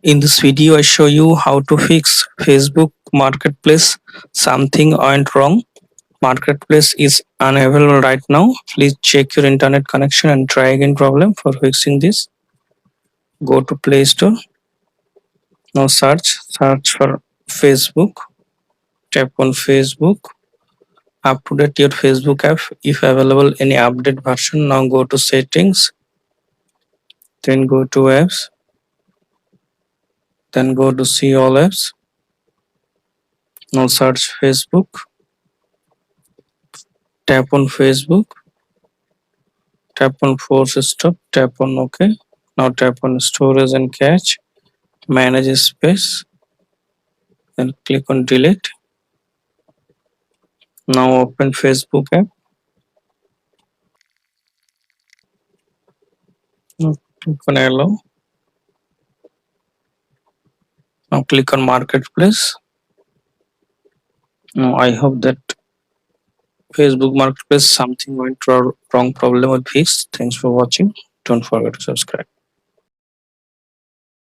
In this video, I show you how to fix Facebook Marketplace. Something went wrong. Marketplace is unavailable right now. Please check your internet connection and try again problem for fixing this. Go to Play Store. Now search for Facebook. Tap on Facebook. Update your Facebook app if available any update version. Now go to settings. Then go to apps. Then go to see all apps. Now search Facebook. Tap on Facebook. Tap on force stop. Tap on OK. Now tap on storage and cache. Manage space. Then click on delete. Now open Facebook app. Now click on allow. Now click on marketplace. Now I hope that Facebook Marketplace something went wrong problem will fix. Thanks for watching. Don't forget to subscribe.